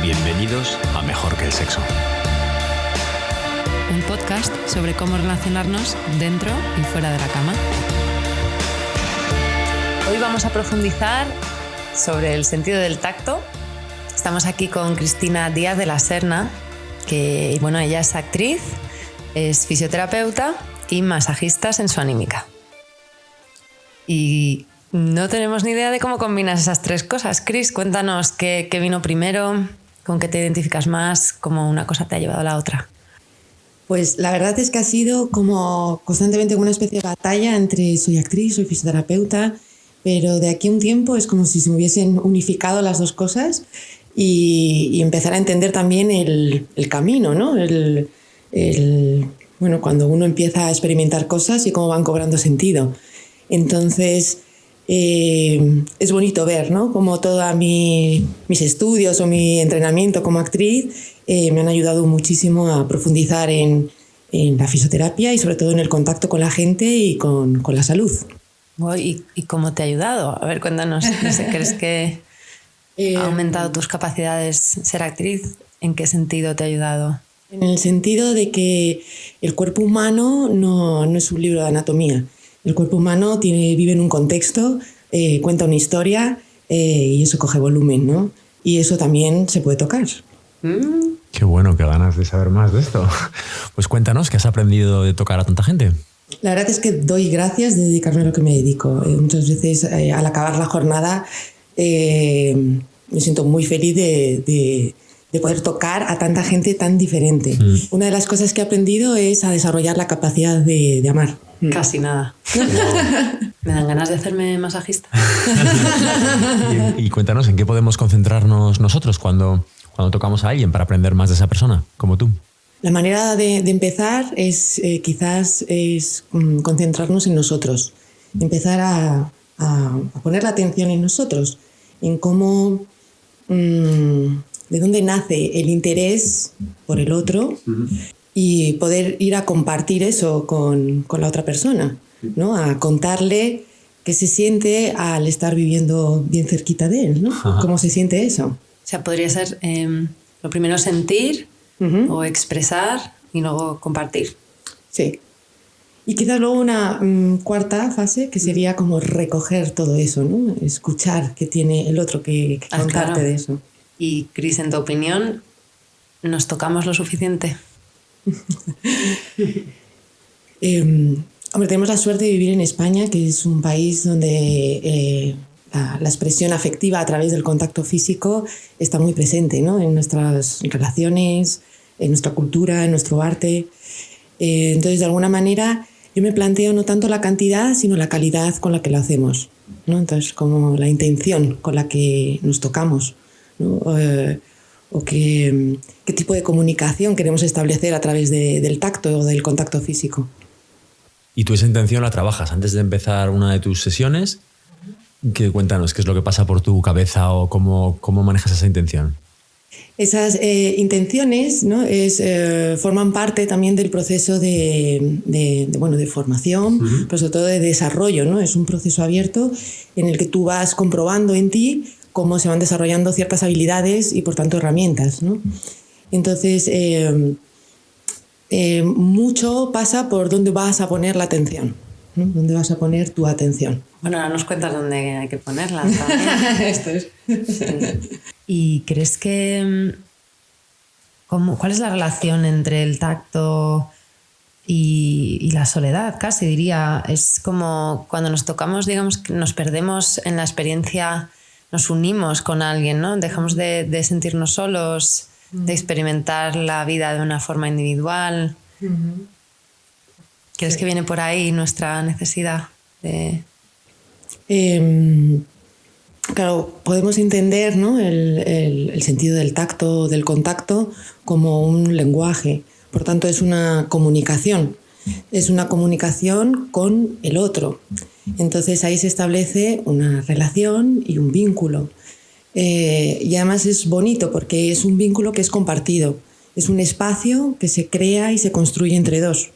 Bienvenidos a Mejor que el Sexo. Un podcast sobre cómo relacionarnos dentro y fuera de la cama. Hoy vamos a profundizar sobre el sentido del tacto. Estamos aquí con Cristina Díaz de la Serna, que bueno, ella es actriz, es fisioterapeuta y masajista sensuanímica. Y no tenemos ni idea de cómo combinas esas tres cosas. Cris, cuéntanos qué vino primero, con qué te identificas más, cómo una cosa te ha llevado a la otra. Pues la verdad es que ha sido como constantemente una especie de batalla entre soy actriz, soy fisioterapeuta, pero de aquí a un tiempo es como si se hubiesen unificado las dos cosas y empezar a entender también el camino, ¿no? Bueno, cuando uno empieza a experimentar cosas y cómo van cobrando sentido. Entonces, es bonito ver, ¿no? Cómo todos mis estudios o mi entrenamiento como actriz me han ayudado muchísimo a profundizar en la fisioterapia y sobre todo en el contacto con la gente y con la salud. ¿Y cómo te ha ayudado? A ver, cuéntanos. No sé, ¿crees que ha aumentado tus capacidades ser actriz? ¿En qué sentido te ha ayudado? En el sentido de que el cuerpo humano no es un libro de anatomía. El cuerpo humano vive en un contexto, cuenta una historia y eso coge volumen, ¿no? Y eso también se puede tocar. Qué bueno, qué ganas de saber más de esto. Pues cuéntanos, ¿qué has aprendido de tocar a tanta gente? La verdad es que doy gracias de dedicarme a lo que me dedico. Muchas veces al acabar la jornada me siento muy feliz de poder tocar a tanta gente tan diferente. Una de las cosas que he aprendido es a desarrollar la capacidad de amar. Casi nada. Me dan ganas de hacerme masajista. Y cuéntanos, ¿en qué podemos concentrarnos nosotros cuando tocamos a alguien para aprender más de esa persona, como tú? La manera de empezar es quizás concentrarnos en nosotros, empezar a poner la atención en nosotros, en cómo, de dónde nace el interés por el otro y poder ir a compartir eso con la otra persona, ¿no? A contarle qué se siente al estar viviendo bien cerquita de él, ¿no? ¿Cómo se siente eso? O sea, podría ser lo primero sentir o expresar y luego compartir. Sí. Y quizás luego una cuarta fase que sería como recoger todo eso, ¿no? Escuchar qué tiene el otro que contarte claro. de eso. Y Cris, en tu opinión, ¿nos tocamos lo suficiente? Hombre, tenemos la suerte de vivir en España, que es un país donde la expresión afectiva a través del contacto físico está muy presente, ¿no? En nuestras relaciones, en nuestra cultura, en nuestro arte. Entonces, de alguna manera, yo me planteo no tanto la cantidad, sino la calidad con la que lo hacemos, ¿no? Entonces, como la intención con la que nos tocamos, ¿no? O qué tipo de comunicación queremos establecer a través del tacto o del contacto físico. ¿Y tú esa intención la trabajas antes de empezar una de tus sesiones? Cuéntanos, ¿qué es lo que pasa por tu cabeza o cómo manejas esa intención? Esas intenciones, ¿no? Forman parte también del proceso de formación, pero sobre todo de desarrollo, ¿no? Es un proceso abierto en el que tú vas comprobando en ti cómo se van desarrollando ciertas habilidades y, por tanto, herramientas, ¿no? Entonces, mucho pasa por dónde vas a poner la atención, ¿no? ¿Dónde vas a poner tu atención? Bueno, ahora nos cuentas dónde hay que ponerla también. Esto es. Sí. ¿Y crees que... ¿cuál es la relación entre el tacto y la soledad? Casi diría. Es como cuando nos tocamos, digamos, que nos perdemos en la experiencia, nos unimos con alguien, ¿no? Dejamos de sentirnos solos, de experimentar la vida de una forma individual. ¿Crees que viene por ahí nuestra necesidad de...? Claro, podemos entender, ¿no? el sentido del tacto, del contacto, como un lenguaje. Por tanto, es una comunicación. Es una comunicación con el otro. Entonces ahí se establece una relación y un vínculo. Y además es bonito porque es un vínculo que es compartido. Es un espacio que se crea y se construye entre dos.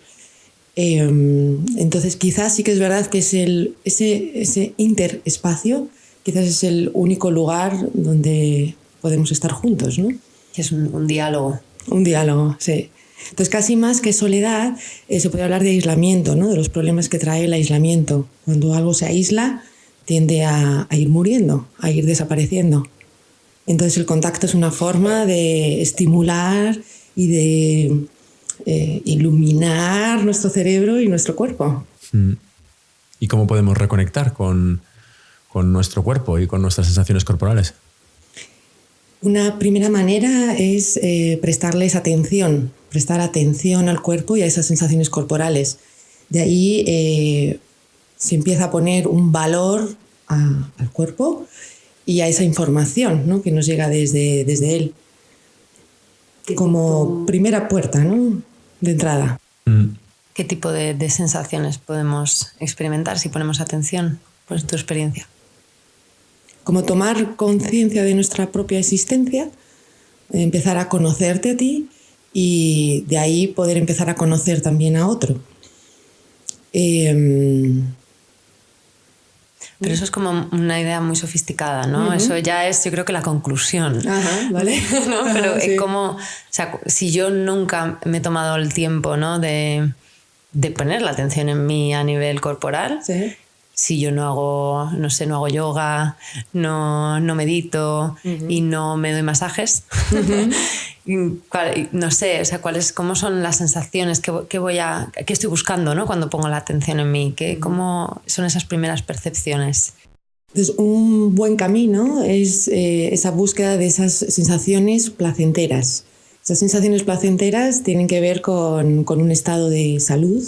Entonces quizás sí que es verdad que es ese interespacio, quizás es el único lugar donde podemos estar juntos, ¿no? Que es un diálogo. Un diálogo, sí. Entonces, casi más que soledad, se puede hablar de aislamiento, ¿no? De los problemas que trae el aislamiento. Cuando algo se aísla, tiende a ir muriendo, a ir desapareciendo. Entonces, el contacto es una forma de estimular y de iluminar nuestro cerebro y nuestro cuerpo. ¿Y cómo podemos reconectar con nuestro cuerpo y con nuestras sensaciones corporales? Una primera manera es prestarles atención, prestar atención al cuerpo y a esas sensaciones corporales. De ahí se empieza a poner un valor al cuerpo y a esa información, ¿no? Que nos llega desde él. Como primera puerta, ¿no? De entrada. ¿Qué tipo de sensaciones podemos experimentar si ponemos atención? Pues tu experiencia. Como tomar conciencia de nuestra propia existencia, empezar a conocerte a ti y de ahí poder empezar a conocer también a otro. Pero eso es como una idea muy sofisticada, ¿no? Uh-huh. Eso ya es, yo creo que la conclusión. Ajá, ¿vale? ¿No? Pero sí. Es como, o sea, si yo nunca me he tomado el tiempo, ¿no? de poner la atención en mí a nivel corporal, sí. Si yo no hago yoga, no medito y no me doy masajes, no sé, o sea, cómo son las sensaciones qué estoy buscando, ¿no? Cuando pongo la atención en mí, cómo son esas primeras percepciones. Entonces, un buen camino es esa búsqueda de esas sensaciones placenteras. Esas sensaciones placenteras tienen que ver con un estado de salud,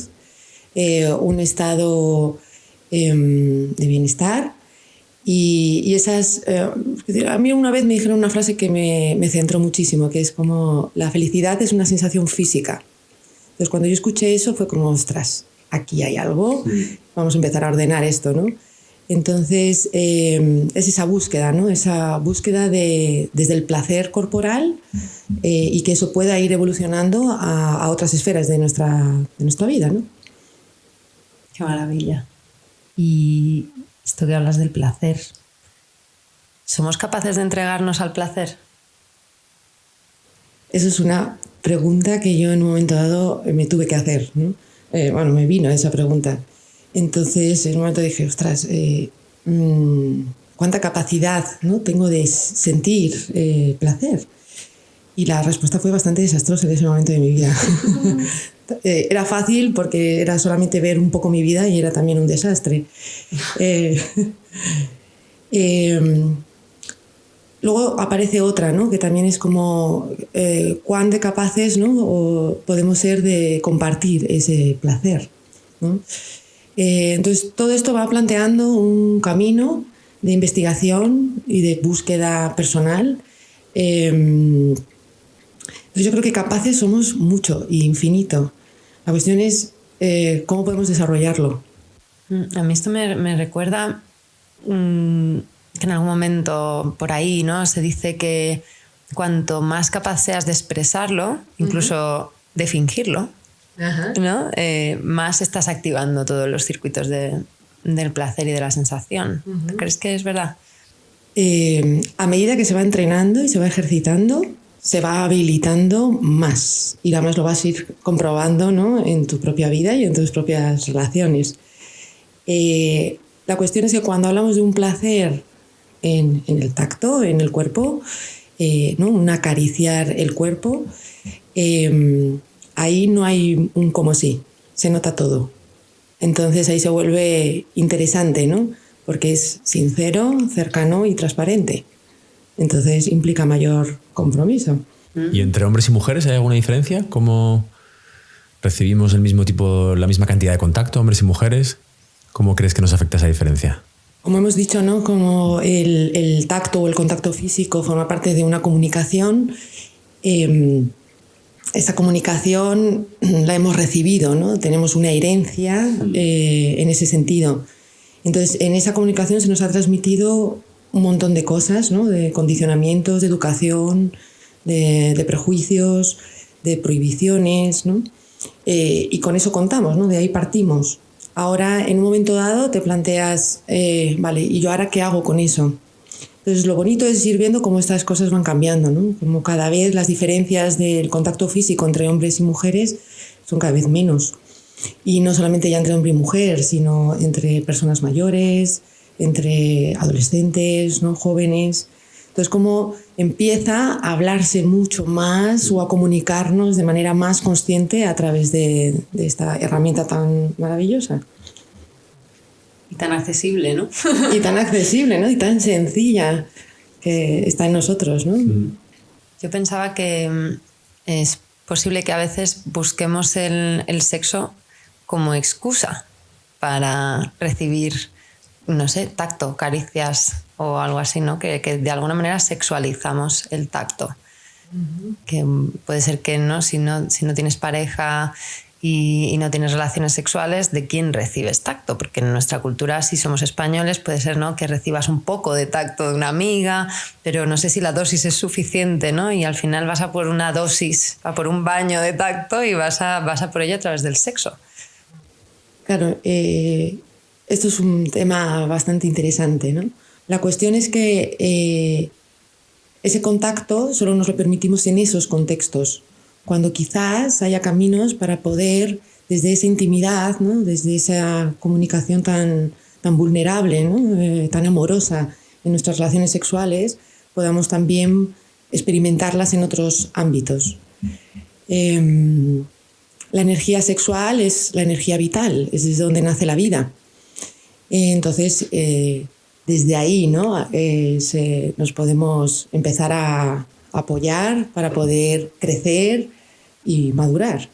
un estado de bienestar y esas... a mí una vez me dijeron una frase que me centró muchísimo, que es como la felicidad es una sensación física. Entonces cuando yo escuché eso fue como, ostras, aquí hay algo, vamos a empezar a ordenar esto, ¿no? Entonces es esa búsqueda, ¿no? Esa búsqueda desde el placer corporal y que eso pueda ir evolucionando a otras esferas de nuestra vida, ¿no? Qué maravilla. Y esto que hablas del placer, ¿somos capaces de entregarnos al placer? Eso es una pregunta que yo en un momento dado me tuve que hacer, ¿no? Me vino esa pregunta. Entonces en un momento dije, ostras, ¿cuánta capacidad, ¿no? tengo de sentir placer? Y la respuesta fue bastante desastrosa en ese momento de mi vida. Era fácil porque era solamente ver un poco mi vida y era también un desastre. Luego aparece otra, ¿no? Que también es como cuán de capaces, ¿no? podemos ser de compartir ese placer, ¿no? Entonces todo esto va planteando un camino de investigación y de búsqueda personal. Entonces yo creo que capaces somos mucho y infinito. La cuestión es cómo podemos desarrollarlo. A mí esto me recuerda que en algún momento por ahí, ¿no? Se dice que cuanto más capaz seas de expresarlo, incluso de fingirlo, ¿no? Más estás activando todos los circuitos del placer y de la sensación. ¿Tú crees que es verdad? A medida que se va entrenando y se va ejercitando, se va habilitando más y además lo vas a ir comprobando, ¿no? En tu propia vida y en tus propias relaciones. La cuestión es que cuando hablamos de un placer en el tacto, en el cuerpo, ¿no? Un acariciar el cuerpo, ahí no hay un como sí, se nota todo. Entonces ahí se vuelve interesante, ¿no? Porque es sincero, cercano y transparente. Entonces implica mayor compromiso. ¿Y entre hombres y mujeres hay alguna diferencia? ¿Cómo recibimos la misma cantidad de contacto, hombres y mujeres? ¿Cómo crees que nos afecta esa diferencia? Como hemos dicho, ¿no? Como el tacto o el contacto físico forma parte de una comunicación, esta comunicación la hemos recibido, ¿no? Tenemos una herencia en ese sentido. Entonces, en esa comunicación se nos ha transmitido un montón de cosas, ¿no? De condicionamientos, de educación, de prejuicios, de prohibiciones, ¿no? Y con eso contamos, ¿no? De ahí partimos. Ahora, en un momento dado, te planteas, vale, ¿y yo ahora qué hago con eso? Entonces, lo bonito es ir viendo cómo estas cosas van cambiando, ¿no? Como cada vez las diferencias del contacto físico entre hombres y mujeres son cada vez menos. Y no solamente ya entre hombre y mujer, sino entre personas mayores, entre adolescentes, ¿no? Jóvenes. Entonces, como empieza a hablarse mucho más o a comunicarnos de manera más consciente a través de esta herramienta tan maravillosa. Y tan accesible, ¿no? Y tan accesible, ¿no? Y tan sencilla que está en nosotros, ¿no? Yo pensaba que es posible que a veces busquemos el sexo como excusa para recibir, no sé, tacto, caricias o algo así, ¿no? Que de alguna manera sexualizamos el tacto. Que puede ser que no, si no tienes pareja y no tienes relaciones sexuales, ¿de quién recibes tacto? Porque en nuestra cultura, si somos españoles, puede ser, ¿no?, que recibas un poco de tacto de una amiga, pero no sé si la dosis es suficiente, ¿no? Y al final vas a por una dosis, a por un baño de tacto y vas a por ello a través del sexo. Claro, esto es un tema bastante interesante, ¿no? La cuestión es que ese contacto solo nos lo permitimos en esos contextos, cuando quizás haya caminos para poder, desde esa intimidad, ¿no?, desde esa comunicación tan vulnerable, ¿no?, tan amorosa en nuestras relaciones sexuales, podamos también experimentarlas en otros ámbitos. La energía sexual es la energía vital, es desde donde nace la vida. Entonces, desde ahí, ¿no?, nos podemos empezar a apoyar para poder crecer y madurar.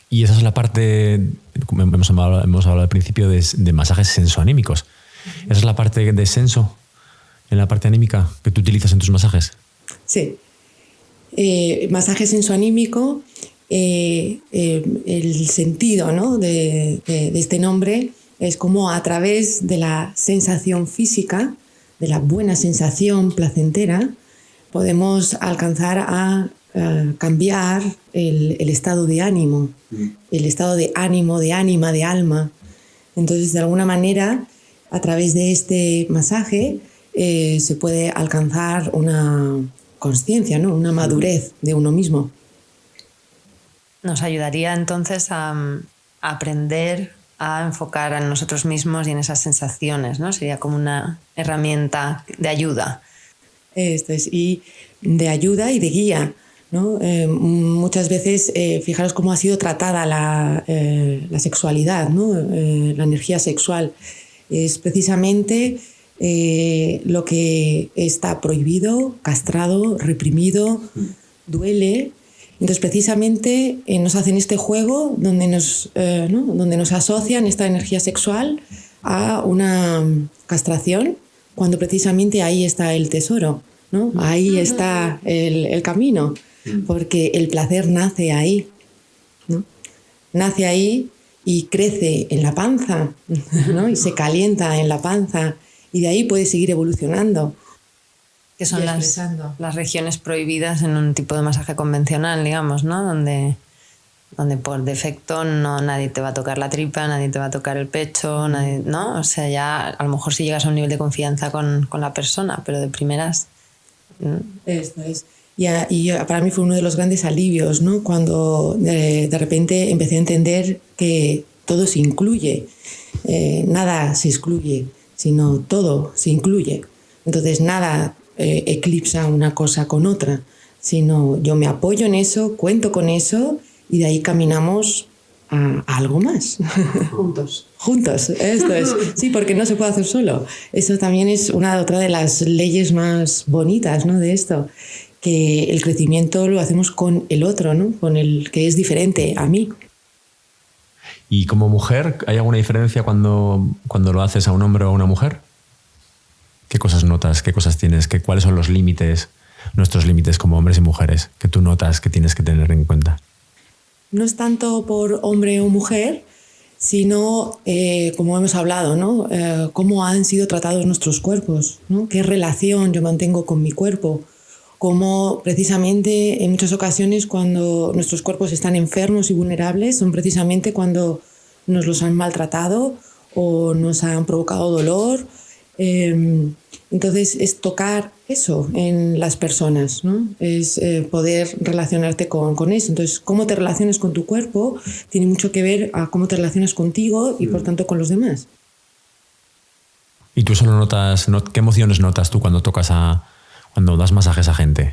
Y esa es la parte, hemos hablado al principio de masajes sensoanímicos. Esa es la parte de senso, en la parte anímica, que tú utilizas en tus masajes. Sí. Masaje sensoanímico, el sentido, ¿no?, de este nombre es como a través de la sensación física, de la buena sensación placentera, podemos alcanzar a cambiar el estado de ánimo, el estado de ánimo, de ánima, de alma. Entonces, de alguna manera, a través de este masaje se puede alcanzar una consciencia, ¿no?, una madurez de uno mismo. Nos ayudaría entonces a aprender a enfocar en nosotros mismos y en esas sensaciones, ¿no? Sería como una herramienta de ayuda. Esto es, y de ayuda y de guía, ¿no? Muchas veces, fijaros cómo ha sido tratada la sexualidad, ¿no? La energía sexual. Es precisamente lo que está prohibido, castrado, reprimido, duele. Entonces, precisamente nos hacen este juego donde nos asocian esta energía sexual a una castración, cuando precisamente ahí está el tesoro, ¿no? Ahí está el camino, porque el placer nace ahí, ¿no? Nace ahí y crece en la panza, ¿no? Y se calienta en la panza y de ahí puede seguir evolucionando. Que son las regiones prohibidas en un tipo de masaje convencional, digamos, ¿no? Donde por defecto nadie te va a tocar la tripa, nadie te va a tocar el pecho, nadie, ¿no? O sea, ya a lo mejor si llegas a un nivel de confianza con la persona, pero de primeras... Esto es. Y para mí fue uno de los grandes alivios, ¿no?, cuando de repente empecé a entender que todo se incluye. Nada se excluye, sino todo se incluye. Entonces nada eclipsa una cosa con otra, sino yo me apoyo en eso, cuento con eso y de ahí caminamos a algo más. Juntos. Juntos, esto es. Sí, porque no se puede hacer solo. Eso también es otra de las leyes más bonitas, ¿no?, de esto, que el crecimiento lo hacemos con el otro, ¿no?, con el que es diferente a mí. ¿Y como mujer hay alguna diferencia cuando lo haces a un hombre o a una mujer? ¿Qué cosas notas? ¿Qué cosas tienes? ¿Cuáles son los límites, nuestros límites como hombres y mujeres, que tú notas que tienes que tener en cuenta? No es tanto por hombre o mujer, sino, como hemos hablado, ¿no?, cómo han sido tratados nuestros cuerpos, ¿no?, qué relación yo mantengo con mi cuerpo, cómo precisamente en muchas ocasiones cuando nuestros cuerpos están enfermos y vulnerables son precisamente cuando nos los han maltratado o nos han provocado dolor. Entonces es tocar eso en las personas, ¿no? Es poder relacionarte con eso. Entonces, cómo te relacionas con tu cuerpo tiene mucho que ver a cómo te relacionas contigo y por tanto con los demás. ¿Y tú solo notas, qué emociones notas tú cuando cuando das masajes a gente?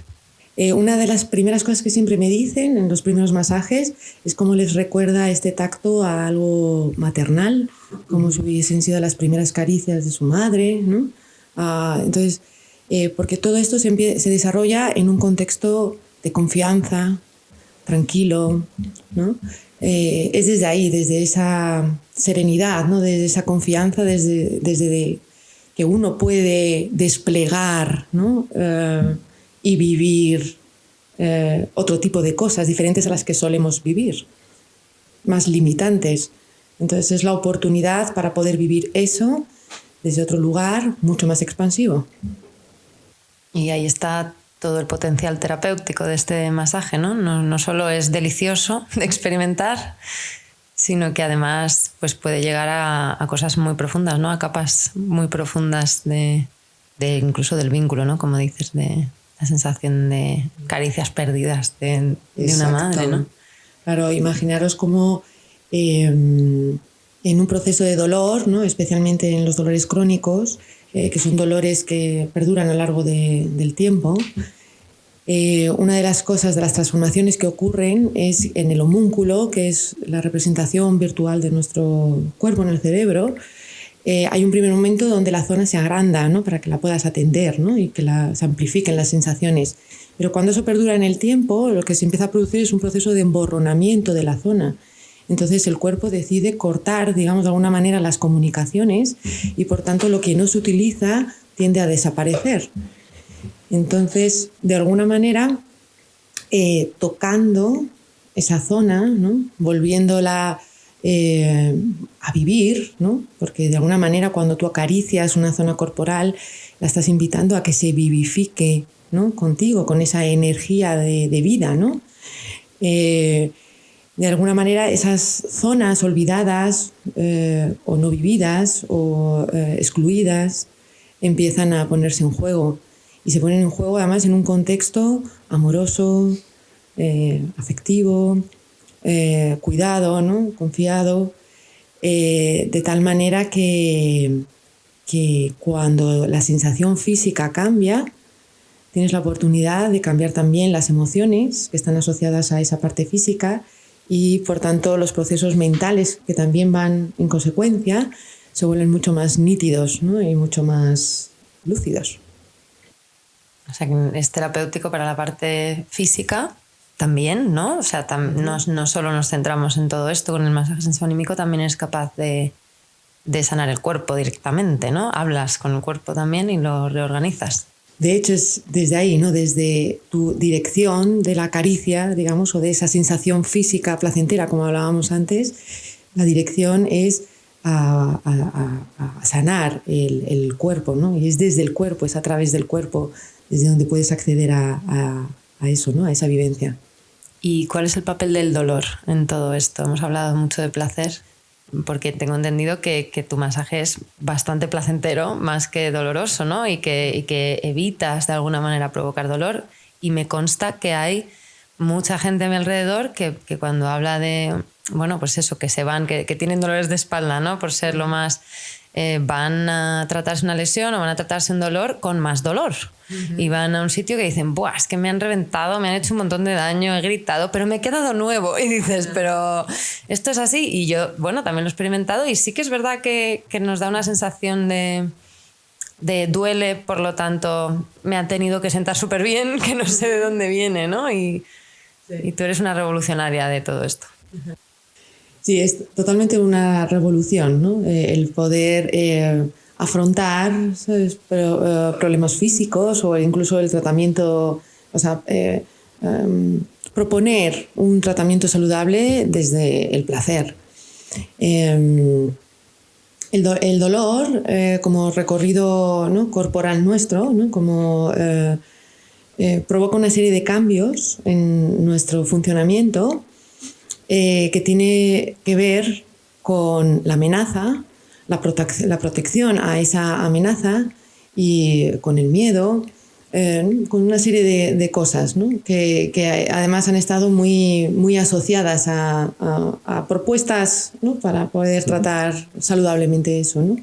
Una de las primeras cosas que siempre me dicen en los primeros masajes es cómo les recuerda este tacto a algo maternal, como si hubiesen sido las primeras caricias de su madre, ¿no? Entonces, porque todo esto se desarrolla en un contexto de confianza, tranquilo, ¿no? Es desde ahí, desde esa serenidad, ¿no? Desde esa confianza, desde que uno puede desplegar, ¿no? Y vivir otro tipo de cosas diferentes a las que solemos vivir, más limitantes. Entonces es la oportunidad para poder vivir eso desde otro lugar mucho más expansivo. Y ahí está todo el potencial terapéutico de este masaje, ¿no? No solo es delicioso de experimentar, sino que además pues puede llegar a cosas muy profundas, ¿no? A capas muy profundas de incluso del vínculo, ¿no? Como dices, de la sensación de caricias perdidas de una madre, ¿no? Claro, imaginaros cómo en un proceso de dolor, ¿no? Especialmente en los dolores crónicos, que son dolores que perduran a lo largo del tiempo, una de las cosas, de las transformaciones que ocurren es en el homúnculo, que es la representación virtual de nuestro cuerpo en el cerebro. Hay un primer momento donde la zona se agranda, ¿no? Para que la puedas atender, ¿no? Y que se amplifiquen las sensaciones. Pero cuando eso perdura en el tiempo, lo que se empieza a producir es un proceso de emborronamiento de la zona. Entonces el cuerpo decide cortar, digamos, de alguna manera las comunicaciones y por tanto lo que no se utiliza tiende a desaparecer. Entonces, de alguna manera, tocando esa zona, ¿no? Volviéndola a vivir, ¿no? Porque de alguna manera cuando tú acaricias una zona corporal la estás invitando a que se vivifique, ¿no? Contigo, con esa energía de vida, ¿no? De alguna manera esas zonas olvidadas o no vividas o excluidas empiezan a ponerse en juego y se ponen en juego además en un contexto amoroso, afectivo, cuidado, ¿no? Confiado, de tal manera que cuando la sensación física cambia, tienes la oportunidad de cambiar también las emociones que están asociadas a esa parte física y, por tanto, los procesos mentales que también van en consecuencia se vuelven mucho más nítidos, ¿no? Y mucho más lúcidos. O sea, que es terapéutico para la parte física también, ¿no? O sea, no solo nos centramos en todo esto, con el masaje sensoanímico también es capaz de sanar el cuerpo directamente, ¿no? Hablas con el cuerpo también y lo reorganizas. De hecho, es desde ahí, ¿no? Desde tu dirección de la caricia, digamos, o de esa sensación física placentera, como hablábamos antes, la dirección es a sanar el cuerpo, ¿no? Y es desde el cuerpo, es a través del cuerpo, desde donde puedes acceder a eso, ¿no? A esa vivencia. ¿Y cuál es el papel del dolor en todo esto? Hemos hablado mucho de placer, porque tengo entendido que tu masaje es bastante placentero, más que doloroso, ¿no? Y que evitas de alguna manera provocar dolor. Y me consta que hay mucha gente a mi alrededor que cuando habla de, bueno, pues eso, que se van, que tienen dolores de espalda, ¿no? Por ser lo más... van a tratarse una lesión o van a tratarse un dolor con más dolor. Uh-huh. Y van a un sitio que dicen, ¡buah! Es que me han reventado, me han hecho un montón de daño, he gritado, pero me he quedado nuevo. Y dices, pero esto es así. Y yo, bueno, también lo he experimentado y sí que es verdad que nos da una sensación de duele, por lo tanto me han tenido que sentar súper bien, que no sé de dónde viene, ¿no? Y tú eres una revolucionaria de todo esto. Uh-huh. Sí, es totalmente una revolución, ¿no? El poder afrontar, ¿sabes? Problemas físicos o incluso el tratamiento, o sea, proponer un tratamiento saludable desde el placer. El dolor como recorrido, ¿no? Corporal nuestro, ¿no? Como provoca una serie de cambios en nuestro funcionamiento que tiene que ver con la amenaza, la protección a esa amenaza y con el miedo, con una serie de cosas, ¿no? que además han estado muy asociadas a propuestas, ¿no? Para poder tratar saludablemente eso, ¿no?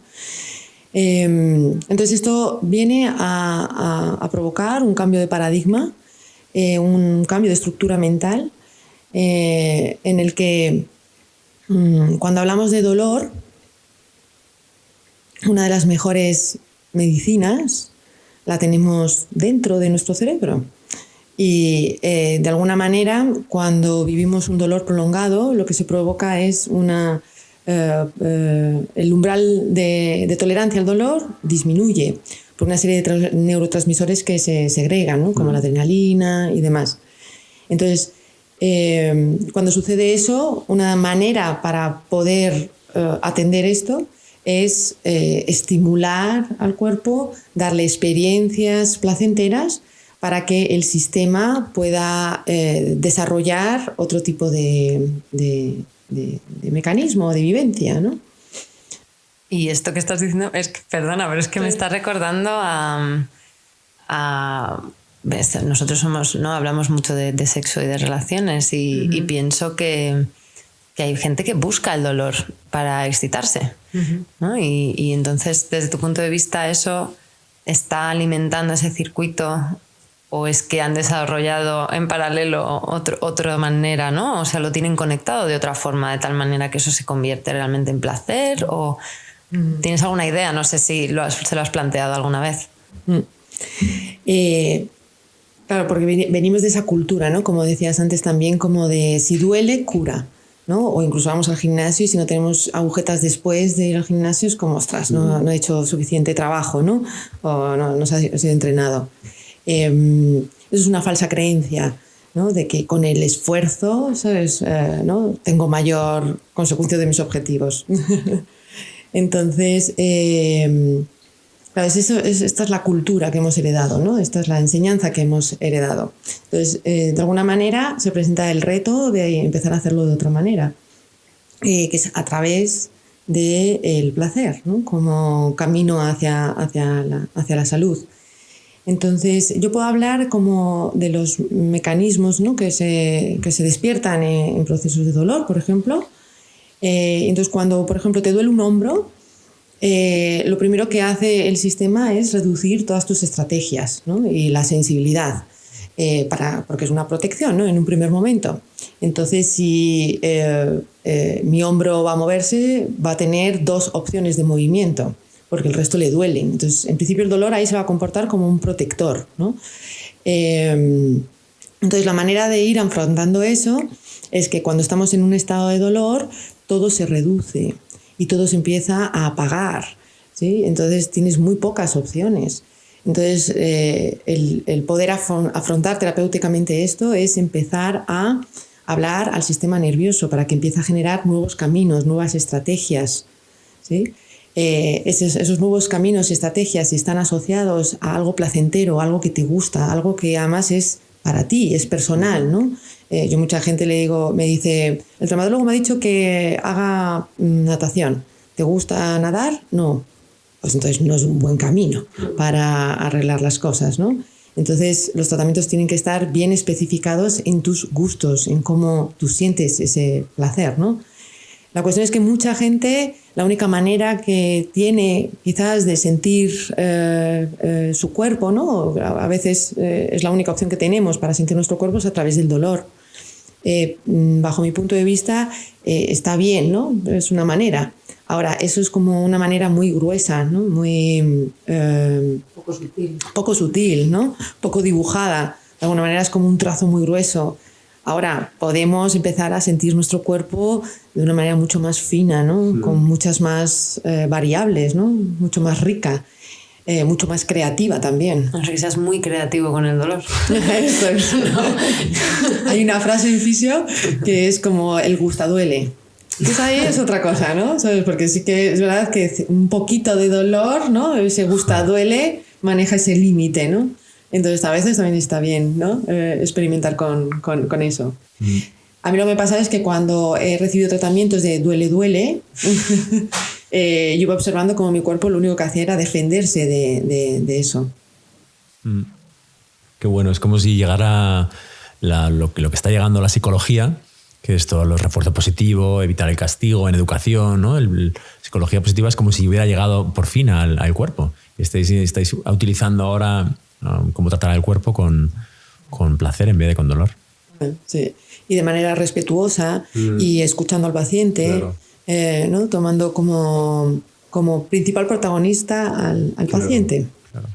Entonces esto viene a provocar un cambio de paradigma, un cambio de estructura mental, en el que cuando hablamos de dolor, una de las mejores medicinas la tenemos dentro de nuestro cerebro. Y de alguna manera, cuando vivimos un dolor prolongado, lo que se provoca es el umbral de tolerancia al dolor disminuye por una serie de neurotransmisores que se segregan, ¿no? Como la adrenalina y demás. Entonces, cuando sucede eso, una manera para poder atender esto es estimular al cuerpo, darle experiencias placenteras para que el sistema pueda desarrollar otro tipo de mecanismo, de vivencia, ¿no? Y esto que estás diciendo es que, perdona, pero es que me está recordando ¿ves? Nosotros ¿no? hablamos mucho de sexo y de relaciones y pienso que hay gente que busca el dolor para excitarse, ¿no? Y entonces, desde tu punto de vista, ¿eso está alimentando ese circuito o es que han desarrollado en paralelo otra manera, ¿no? O sea, lo tienen conectado de otra forma, de tal manera que eso se convierte realmente en placer? ¿O tienes alguna idea? No sé si se lo has planteado alguna vez. Claro, porque venimos de esa cultura, ¿no? Como decías antes también, como de si duele, cura, ¿no? O incluso vamos al gimnasio y si no tenemos agujetas después de ir al gimnasio es como, ostras, no he hecho suficiente trabajo, ¿no? O no se ha sido entrenado. Eso es una falsa creencia, ¿no? De que con el esfuerzo, ¿sabes? ¿No? Tengo mayor consecuencia de mis objetivos. Entonces, claro, esta es la cultura que hemos heredado, ¿no? Esta es la enseñanza que hemos heredado. Entonces, de alguna manera se presenta el reto de empezar a hacerlo de otra manera, que es a través del placer, ¿no? Como camino hacia la salud. Entonces, yo puedo hablar como de los mecanismos, ¿no? que se despiertan en procesos de dolor, por ejemplo. Entonces, cuando, por ejemplo, te duele un hombro, lo primero que hace el sistema es reducir todas tus estrategias, ¿no? Y la sensibilidad, porque es una protección, ¿no? En un primer momento. Entonces, si mi hombro va a moverse, va a tener 2 opciones de movimiento, porque el resto le duele. Entonces, en principio el dolor ahí se va a comportar como un protector, ¿no? Entonces, la manera de ir afrontando eso es que cuando estamos en un estado de dolor, todo se reduce y todo se empieza a apagar, ¿sí? Entonces, tienes muy pocas opciones. Entonces, el poder afrontar terapéuticamente esto es empezar a hablar al sistema nervioso para que empiece a generar nuevos caminos, nuevas estrategias, ¿sí? Esos nuevos caminos y estrategias, si están asociados a algo placentero, algo que te gusta, algo que además es para ti, es personal, ¿no? Yo mucha gente me dice, el traumatólogo me ha dicho que haga natación. ¿Te gusta nadar? No. Pues entonces no es un buen camino para arreglar las cosas, ¿no? Entonces los tratamientos tienen que estar bien especificados en tus gustos, en cómo tú sientes ese placer, ¿no? La cuestión es que mucha gente, la única manera que tiene quizás de sentir su cuerpo, ¿no? A veces es la única opción que tenemos para sentir nuestro cuerpo es a través del dolor. Bajo mi punto de vista está bien, ¿no? Es una manera. Ahora, eso es como una manera muy gruesa, ¿no? Muy poco sutil, ¿no? Poco dibujada. De alguna manera es como un trazo muy grueso. Ahora, podemos empezar a sentir nuestro cuerpo de una manera mucho más fina, ¿no? Sí. Con muchas más variables, ¿no? Mucho más rica, mucho más creativa también. O sea, que seas muy creativo con el dolor. Eso es, ¿no? Hay una frase en fisio que es como el gusta duele. Entonces ahí es otra cosa, ¿no? ¿Sabes? Porque sí que es verdad que un poquito de dolor, ¿no? Ese gusta duele maneja ese límite, ¿no? Entonces a veces también está bien, ¿no? Experimentar con eso. A mí lo que me pasa es que cuando he recibido tratamientos de duele, yo iba observando cómo mi cuerpo lo único que hacía era defenderse de eso. Qué bueno, es como si llegara lo que está llegando a la psicología, que es todo el refuerzo positivo, evitar el castigo en educación, ¿no? Psicología positiva es como si hubiera llegado por fin al cuerpo. Estáis utilizando ahora cómo tratar al cuerpo con placer en vez de con dolor. Sí. Y de manera respetuosa y escuchando al paciente, claro. ¿No? Tomando como principal protagonista al paciente. Claro.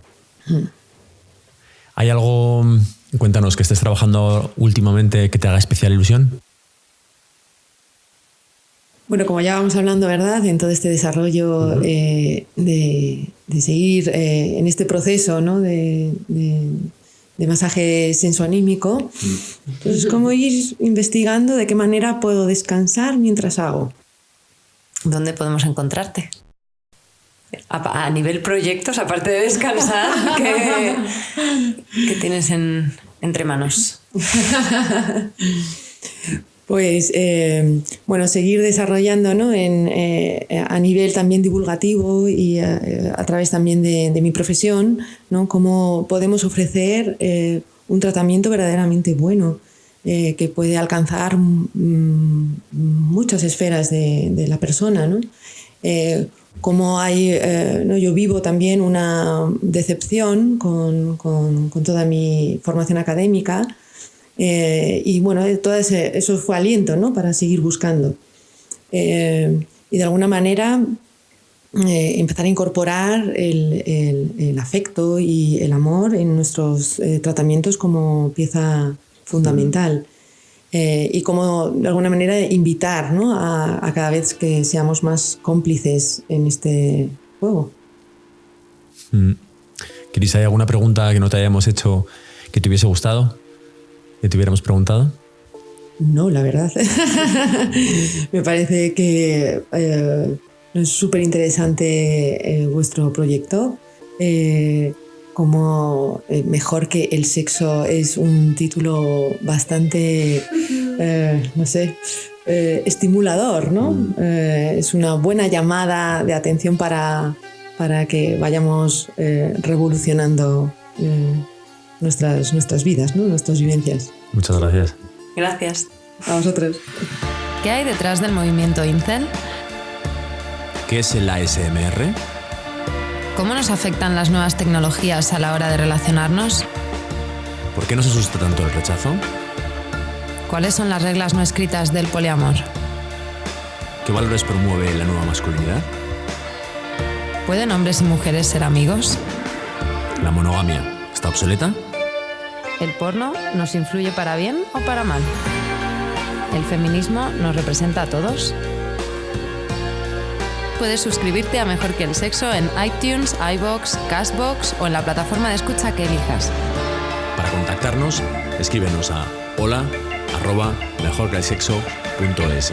¿Hay algo, cuéntanos, que estés trabajando últimamente que te haga especial ilusión? Bueno, como ya vamos hablando, ¿verdad? En todo este desarrollo de seguir en este proceso, ¿no? de masaje sensoanímico, entonces cómo ir investigando de qué manera puedo descansar mientras hago. ¿Dónde podemos encontrarte? A nivel proyectos, aparte de descansar, ¿qué tienes entre manos? Pues, bueno, seguir desarrollando, ¿no? A nivel también divulgativo y a través también de mi profesión, ¿no? Cómo podemos ofrecer un tratamiento verdaderamente bueno que puede alcanzar muchas esferas de la persona, ¿no? Como hay, ¿no? Yo vivo también una decepción con toda mi formación académica. Y bueno, todo eso fue aliento, ¿no? Para seguir buscando. Y de alguna manera empezar a incorporar el afecto y el amor en nuestros tratamientos como pieza fundamental. Y como de alguna manera invitar, ¿no? a cada vez que seamos más cómplices en este juego. Cris, ¿hay alguna pregunta que no te hayamos hecho que te hubiese gustado? ¿Que te hubiéramos preguntado? No, la verdad. Me parece que es súper interesante vuestro proyecto. Como Mejor que el sexo es un título bastante, no sé, estimulador, ¿no? Es una buena llamada de atención para que vayamos revolucionando nuestras vidas, ¿no? Nuestras vivencias. Muchas gracias. Gracias. A vosotros. ¿Qué hay detrás del movimiento Incel? ¿Qué es el ASMR? ¿Cómo nos afectan las nuevas tecnologías a la hora de relacionarnos? ¿Por qué nos asusta tanto el rechazo? ¿Cuáles son las reglas no escritas del poliamor? ¿Qué valores promueve la nueva masculinidad? ¿Pueden hombres y mujeres ser amigos? ¿La monogamia está obsoleta? ¿El porno nos influye para bien o para mal? ¿El feminismo nos representa a todos? Puedes suscribirte a Mejor que el sexo en iTunes, iVoox, Castbox o en la plataforma de escucha que elijas. Para contactarnos, escríbenos a hola@mejorqueelsexo.es.